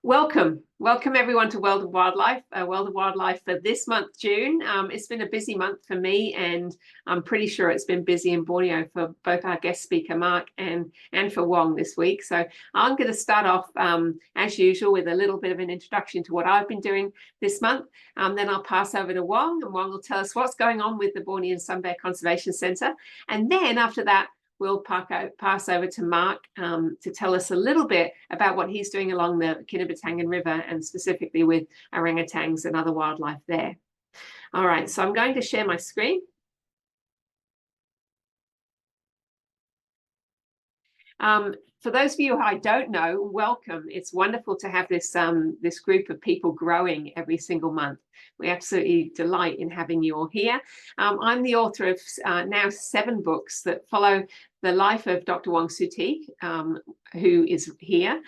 Welcome everyone to World of Wildlife. World of Wildlife for this month, June. It's been a busy month for me, and I'm pretty sure it's been busy in Borneo for both our guest speaker Mark and for Wong this week. So I'm going to start off as usual with a little bit of an introduction to what I've been doing this month. Then I'll pass over to Wong, and Wong will tell us what's going on with the Bornean Sunbear Conservation Centre. And then after that, we'll pass over to Mark to tell us a little bit about what he's doing along the Kinabatangan River and specifically with orangutans and other wildlife there. All right, so I'm going to share my screen. For those of you who I don't know, welcome. It's wonderful to have this this group of people growing every single month. We absolutely delight in having you all here. I'm the author of now 7 books that follow the life of Dr. Wong Sutik, who is here.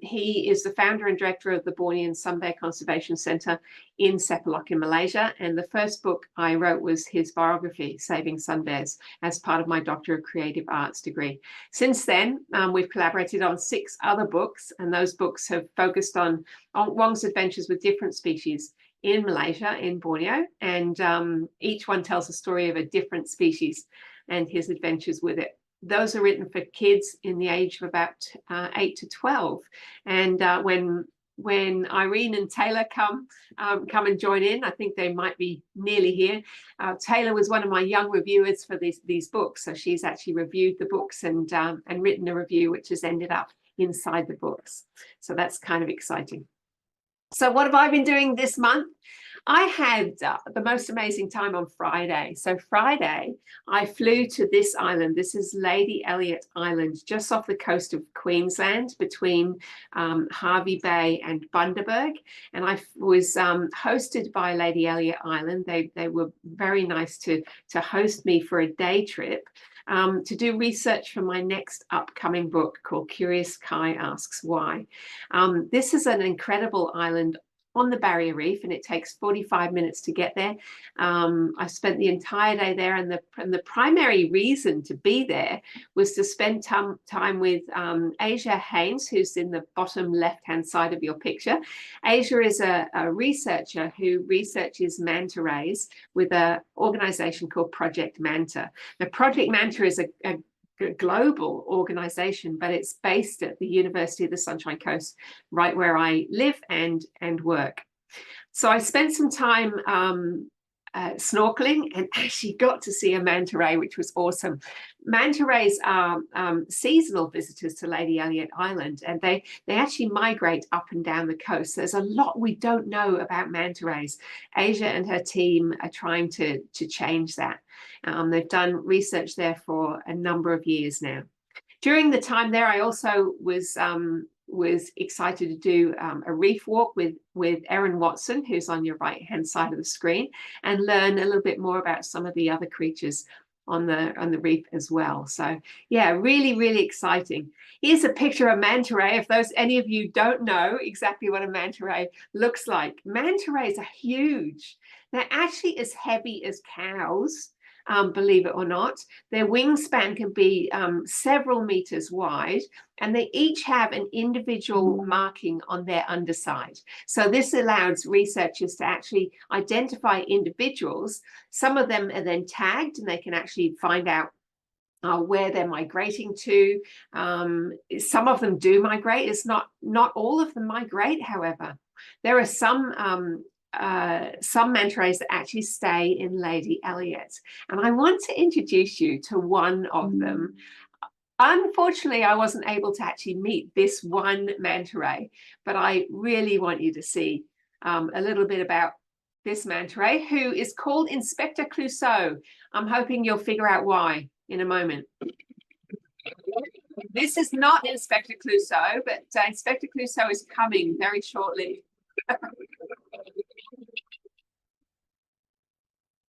He is the founder and director of the Bornean Sunbear Conservation Centre in Sepalok in Malaysia. And the first book I wrote was his biography, Saving Sunbears, as part of my Doctor of Creative Arts degree. Since then, we've collaborated on 6 other books, and those books have focused on Wong's adventures with different species in Malaysia, in Borneo, and each one tells a story of a different species and his adventures with it. Those are written for kids in the age of about 8 to 12. And when Irene and Taylor come and join in, I think they might be nearly here. Taylor was one of my young reviewers for these books, so she's actually reviewed the books and written a review which has ended up inside the books. So that's kind of exciting. So what have I been doing this month? I had the most amazing time on Friday. So Friday, I flew to this island. This is Lady Elliot Island, just off the coast of Queensland, between Hervey Bay and Bundaberg. And I was hosted by Lady Elliot Island. They were very nice to host me for a day trip to do research for my next upcoming book called Curious Kai Asks Why. This is an incredible island on the Barrier Reef, and it takes 45 minutes to get there. I spent the entire day there, and the primary reason to be there was to spend time with Asia Haynes, who's in the bottom left-hand side of your picture. Asia is a researcher who researches manta rays with an organization called Project Manta. Now, Project Manta is a global organization, but it's based at the University of the Sunshine Coast, right where I live and work. So I spent some time snorkeling and actually got to see a manta ray, which was awesome. Manta rays are seasonal visitors to Lady Elliot Island, and they actually migrate up and down the coast. There's a lot we don't know about manta rays. Asia and her team are trying to change that. They've done research there for a number of years now. During the time there, I also was excited to do a reef walk with Erin Watson, who's on your right-hand side of the screen, and learn a little bit more about some of the other creatures on the reef as well. So yeah, really, really exciting. Here's a picture of a manta ray. If any of you don't know exactly what a manta ray looks like, manta rays are huge. They're actually as heavy as cows. Believe it or not. Their wingspan can be several meters wide, and they each have an individual marking on their underside. So this allows researchers to actually identify individuals. Some of them are then tagged, and they can actually find out where they're migrating to. Some of them do migrate. It's not all of them migrate, however. There are some manta rays that actually stay in Lady Elliot. And I want to introduce you to one of them. Unfortunately, I wasn't able to actually meet this one manta ray, but I really want you to see a little bit about this manta ray, who is called Inspector Clouseau. I'm hoping you'll figure out why in a moment. This is not Inspector Clouseau, but Inspector Clouseau is coming very shortly.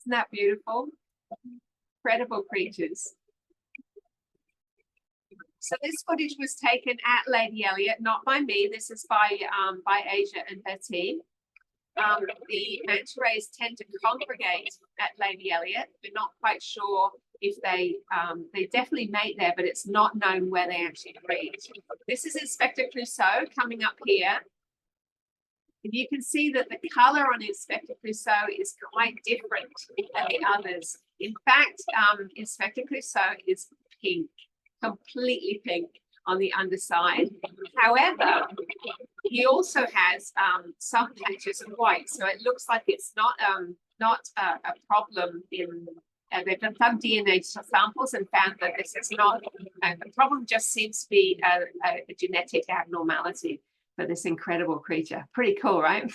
Isn't that beautiful? Incredible creatures. So this footage was taken at Lady Elliot, not by me. This is by Asia and her team. The manta rays tend to congregate at Lady Elliot. We're not quite sure if they definitely mate there, but it's not known where they actually breed. This is Inspector Clouseau coming up here. And you can see that the color on Inspector Clouseau is quite different than the others. In fact, Inspector Clouseau is pink, completely pink on the underside. However, he also has some patches of white, so it looks like it's not a problem in. They've done some DNA samples and found that this is not a problem; just seems to be a genetic abnormality for this incredible creature. Pretty cool, right?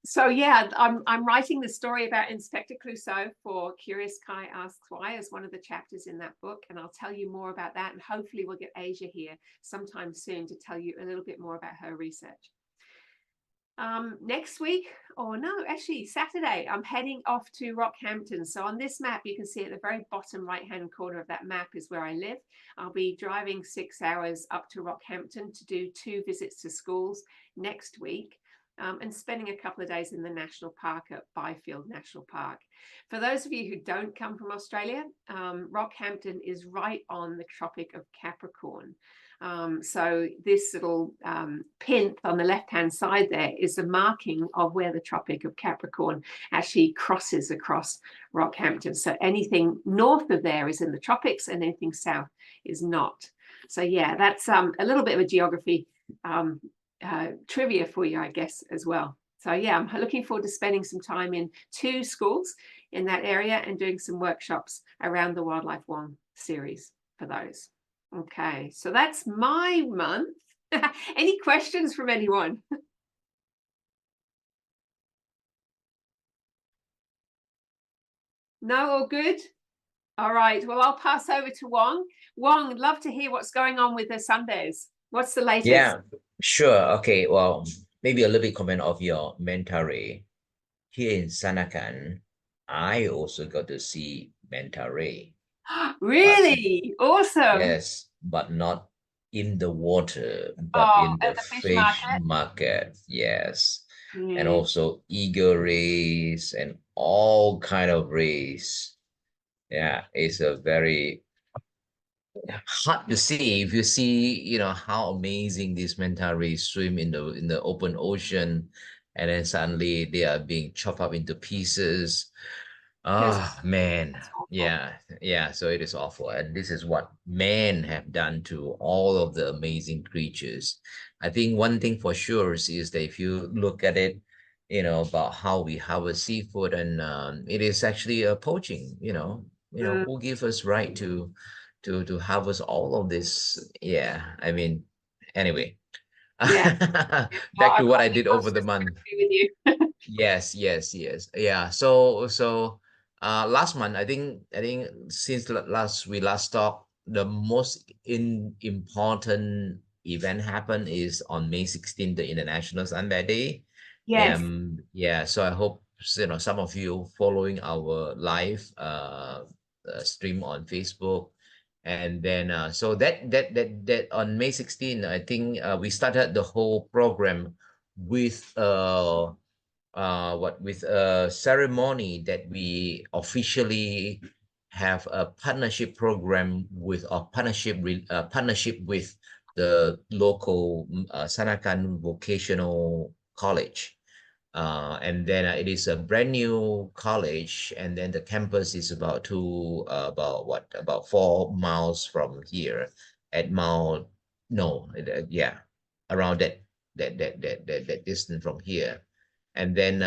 So yeah, I'm writing the story about Inspector Clouseau for Curious Kai Asks Why as one of the chapters in that book, and I'll tell you more about that, and hopefully we'll get Asia here sometime soon to tell you a little bit more about her research. Next week, or no, actually Saturday, I'm heading off to Rockhampton. So on this map, you can see at the very bottom right-hand corner of that map is where I live. I'll be driving 6 hours up to Rockhampton to do 2 visits to schools next week. And spending a couple of days in the national park at Byfield National Park. For those of you who don't come from Australia, Rockhampton is right on the Tropic of Capricorn. So this little pin on the left-hand side there is a marking of where the Tropic of Capricorn actually crosses across Rockhampton. So anything north of there is in the tropics and anything south is not. So yeah, that's a little bit of a geography trivia for you, I guess, as well. So yeah, I'm looking forward to spending some time in 2 schools in that area and doing some workshops around the Wildlife Wong series for those. Okay, so that's my month. Any questions from anyone? No, all good? All right, well, I'll pass over to Wong. Wong, I'd love to hear what's going on with the Sundays. What's the latest? Yeah, sure. Okay, well, maybe a little bit comment of your manta ray. Here in Sanakan, I also got to see manta ray. Really? Awesome. Yes, but not in the water, but in the at the fish market. Yes. And also eagle rays and all kind of rays. Yeah, it's a very hard to see. If you see, how amazing these manta rays swim in the open ocean, and then suddenly they are being chopped up into pieces. Ah, man. Yeah. So it is awful. And this is what men have done to all of the amazing creatures. I think one thing for sure is that if you look at it, about how we harvest seafood, and it is actually a poaching, who gives us right to harvest all of this. Yeah, I mean, anyway. Yeah. Back to what I did over the month. With you. Yes. Yeah. So last month, I think since we last talked, the most important event happened is on May 16th, the International Sunday Day. Yes. Yeah, so I hope some of you following our live stream on Facebook. And then so that on May 16th, I think we started the whole program with with a ceremony that we officially have a partnership program with, or partnership with the local Sanakan Vocational College. And then it is a brand new college, and then the campus is about 4 miles from here at Mount, no, yeah, around that distance from here. And then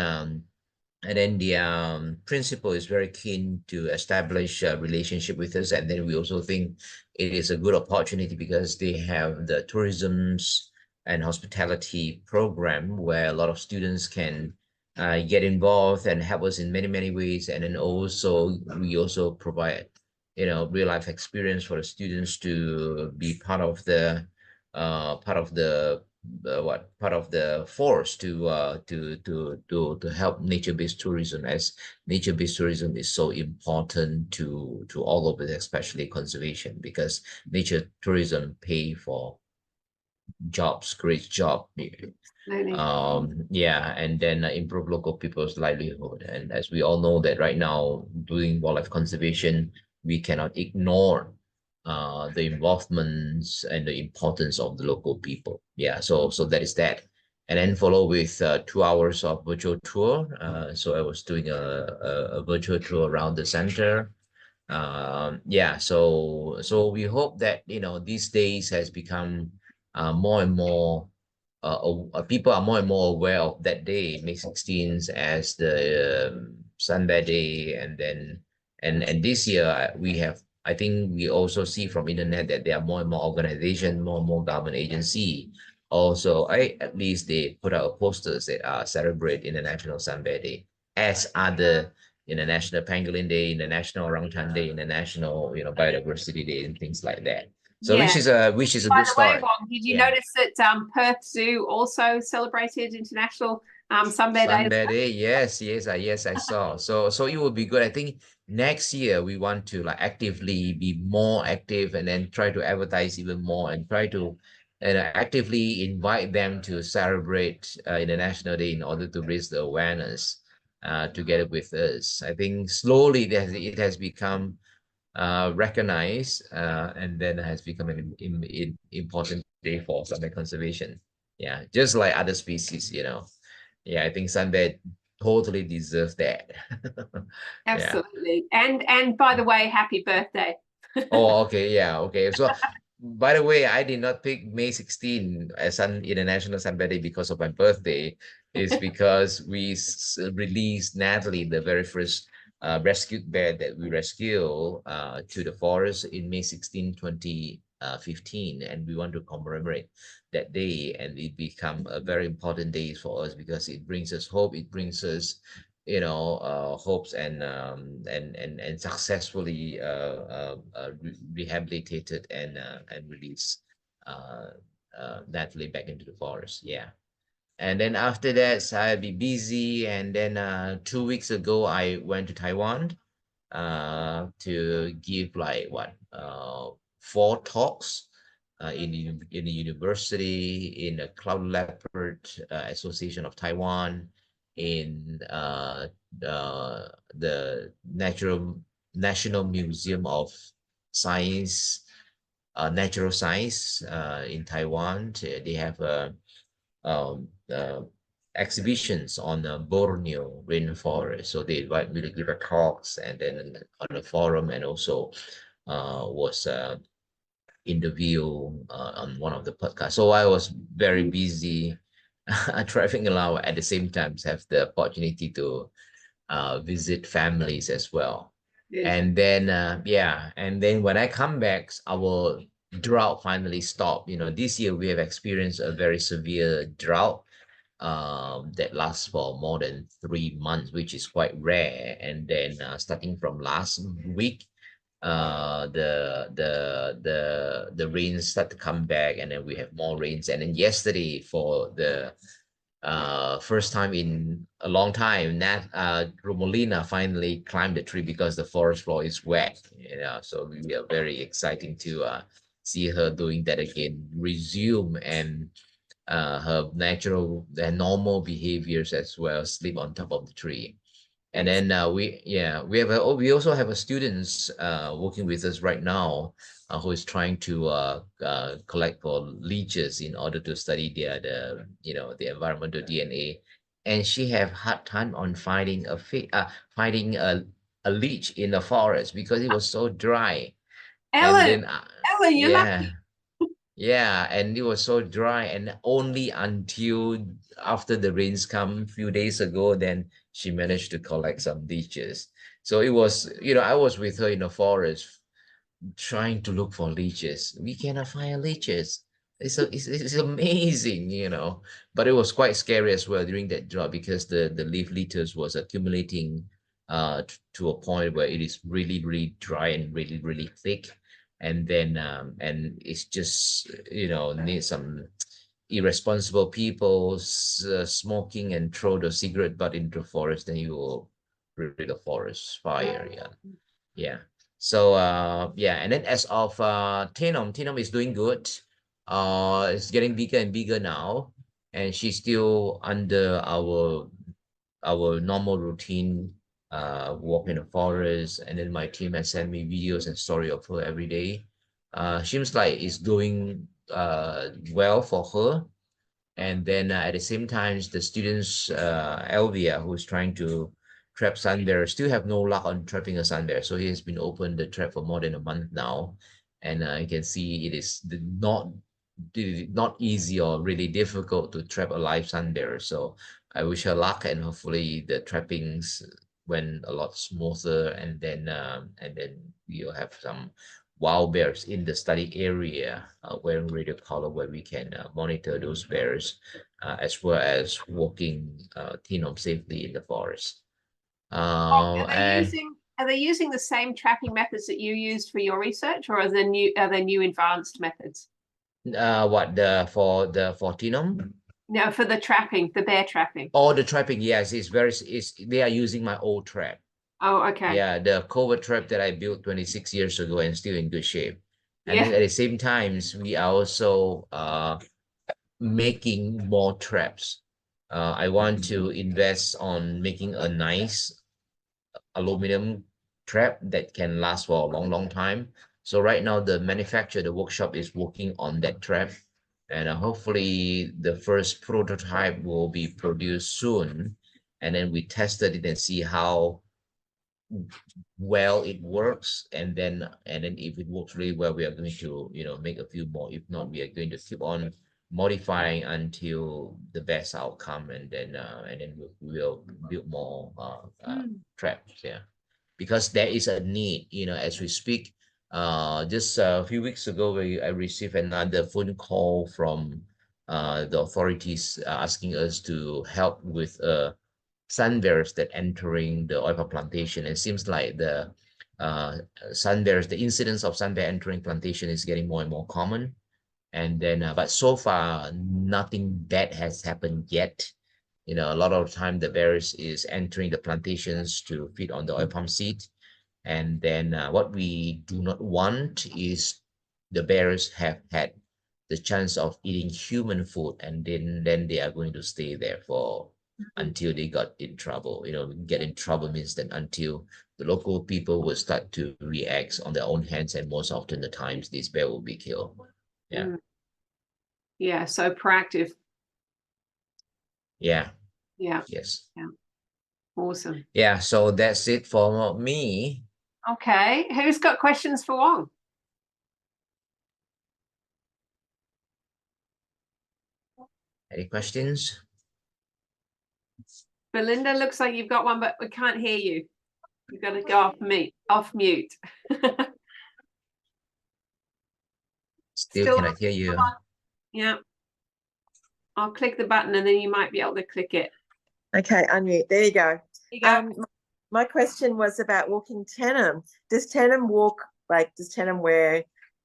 the principal is very keen to establish a relationship with us. And then we also think it is a good opportunity because they have the tourism's and hospitality program where a lot of students can get involved and help us in many, many ways. And then also we also provide, real life experience for the students to be part of the force to help nature-based tourism, as nature-based tourism is so important to all of it, especially conservation, because nature tourism pay for jobs, great job. Absolutely. Yeah, and then improve local people's livelihood. And as we all know that right now, doing wildlife conservation, we cannot ignore the involvements and the importance of the local people. Yeah, so that is that. And then follow with 2 hours of virtual tour. So I was doing a virtual tour around the center. Yeah, so we hope that, you know, these days has become more and more people are more and more aware of that day, May 16th, as the Sunbed Day. And then and this year we have, I think we also see from internet that there are more and more organizations, more and more government agency also, at least they put out posters that celebrate International Sunbed Day, as other International Pangolin Day, International Orangutan Day, International, you know, Biodiversity Day, and things like that. So Yeah. which is a By good the way, start. Wong, did you Yeah. notice that Perth Zoo also celebrated International Sunbear Day as Sunday well? Day, yes, I saw. So it will be good. I think next year we want to like actively be more active, and then try to advertise even more, and try to actively invite them to celebrate International Day in order to raise the awareness together with us. I think slowly it has become recognized, and then has become an important day for sunbear conservation. Yeah, just like other species, you know. Yeah, I think sunbear totally deserve that. Yeah. Absolutely. And by the way, happy birthday. Oh, okay. Yeah. Okay. So, by the way, I did not pick May 16 as an International Sunbear Day because of my birthday. It's because we released Natalie, the very first rescued bear that we rescue to the forest in May 16, 2015. And we want to commemorate that day. And it become a very important day for us because it brings us hope. It brings us, you know, hopes, and successfully rehabilitated and released Natalie back into the forest. Yeah. And then after that, so I'll be busy. And then 2 weeks ago, I went to Taiwan to give like what 4 talks in the university, in the Cloud Leopard Association of Taiwan, in the National Museum of Science, Natural Science in Taiwan. They have um, uh, exhibitions on the Borneo rainforest. So they invite me to give a talks, and then on the forum, and also was interview on one of the podcasts. So I was very busy traveling around, at the same time have the opportunity to visit families as well. Good. And then yeah, and then when I come back, our drought finally stopped. You know, this year we have experienced a very severe drought that lasts for more than 3 months, which is quite rare. And then starting from last week, the rains start to come back, and then we have more rains. And then yesterday, for the first time in a long time, Nat Romolina finally climbed the tree because the forest floor is wet. You know, so we are very exciting to see her doing that again, resume, and her natural and normal behaviors as well, sleep on top of the tree. And then we also have a students working with us right now, who is trying to collect for leeches in order to study the environmental DNA. And she have hard time on finding a leech in the forest because it was so dry. And Ellen, then Ellen, you're yeah, lucky. yeah, and it was so dry, and only until after the rains come a few days ago, then she managed to collect some leeches. So it was, I was with her in the forest trying to look for leeches. We cannot find leeches. It's amazing, but it was quite scary as well during that drought because the leaf litters was accumulating to a point where it is really, really dry and really, really thick. And then and it's just need some irresponsible people smoking and throw the cigarette butt into the forest, then you will rid the forest fire. Yeah. Yeah. So yeah, and then as of Tenom is doing good. It's getting bigger and bigger now, and she's still under our normal routine, walk in the forest. And then my team has sent me videos and story of her every day. Seems like it's doing well for her. And then at the same time, the students, Elvia, who's trying to trap sun bear, still have no luck on trapping a sun bear. So he has been open the trap for more than a month now. And you can see it is not easy or really difficult to trap a live sun bear. So I wish her luck, and hopefully the trappings went a lot smoother, and then we'll have some wild bears in the study area wearing radio collar, where we can monitor those bears as well as walking Tenom safely in the forest. Are they And using the same trapping methods that you used for your research, or are there new advanced methods? what for Tenom? No, for the trapping, the bear trapping. Oh, the trapping, yes, they are using my old trap. Oh, okay. Yeah, the covert trap that I built 26 years ago and still in good shape. And Yeah. then at the same times, we are also making more traps. I want to invest on making a nice aluminum trap that can last for a long time. So right now, the manufacturer, the workshop is working on that trap. And hopefully the first prototype will be produced soon. And then we tested it and see how well it works. And then if it works really well, we are going to, make a few more. If not, we are going to keep on modifying until the best outcome. And then we'll build more traps. Yeah, because there is a need, as we speak. Just a few weeks ago, I received another phone call from the authorities asking us to help with sun bears that entering the oil palm plantation. It seems like the sun bears, the incidence of sun bear entering plantation is getting more and more common. And then, but so far, nothing bad has happened yet. A lot of time the bears is entering the plantations to feed on the oil palm seed. And then what we do not want is the bears have had the chance of eating human food, and then they are going to stay there for until they got in trouble. Get in trouble means that until the local people will start to react on their own hands, and most often the times these bear will be killed. Yeah. Yeah, so proactive. Yeah. Yeah. Yes. Yeah. Awesome. Yeah, so that's it for me. Okay, who's got questions for Wong? Any questions? Belinda, looks like you've got one, but we can't hear you. You've got to go off mute. Still cannot hear you. Yeah. I'll click the button and then you might be able to click it. Okay, unmute. There you go. There you go. My question was about walking Tenom. Does Tenom wear,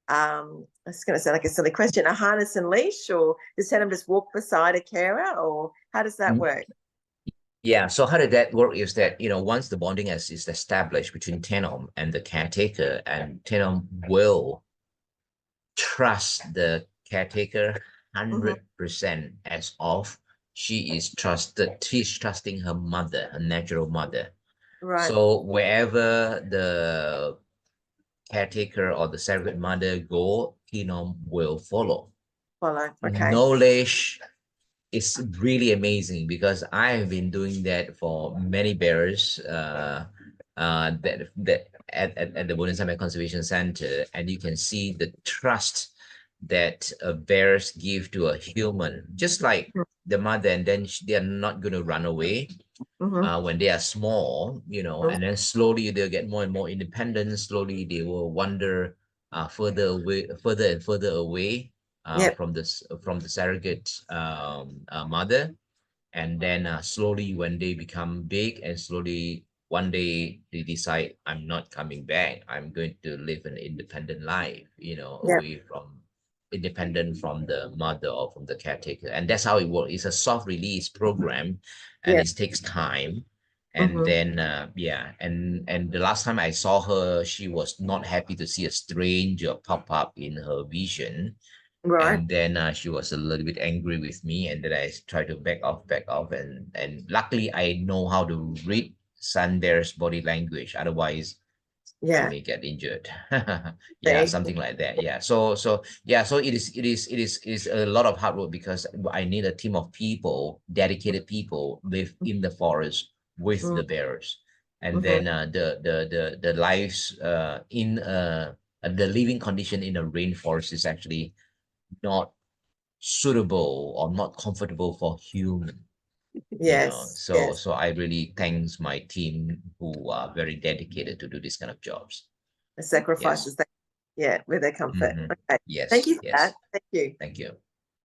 I was going to sound like a silly question, a harness and leash, or does Tenom just walk beside a carer, or how does that work? Yeah, so how did that work is that, once the bonding is established between Tenom and the caretaker, and Tenom will trust the caretaker 100% as of she's trusting her mother, her natural mother. Right. So wherever the caretaker or the surrogate mother go, Tenom will follow. Okay. Knowledge is really amazing, because I have been doing that for many bears that at the Bonus Summit Conservation Center, and you can see the trust that bears give to a human, just like the mother, and then they are not going to run away when they are small, and then slowly they'll get more and more independent. Slowly they will wander further and further away from the surrogate mother. And then slowly, when they become big, and slowly one day they decide, I'm not coming back, I'm going to live an independent life, away from independent from the mother or from the caretaker. And that's how it works. It's a soft release program, and it takes time. And then and the last time I saw her, she was not happy to see a stranger pop up in her vision. Right. And then she was a little bit angry with me, and then I tried to back off, and luckily I know how to read sun bear's body language. Otherwise, she Yeah. may get injured. There Yeah, you go. something like that. Yeah. So yeah, so it is a lot of hard work, because I need a team of people, dedicated people, live in the forest with Mm, the bears. And mhm. then the lives the living condition in the rainforest is actually not suitable or not comfortable for human. Yes, So yes. so I really thanks my team who are very dedicated to do this kind of jobs. The Yes. sacrifices that, yeah, with their comfort. Mhm. Okay. Thank Yes, you for yes. that. Thank you. Thank you.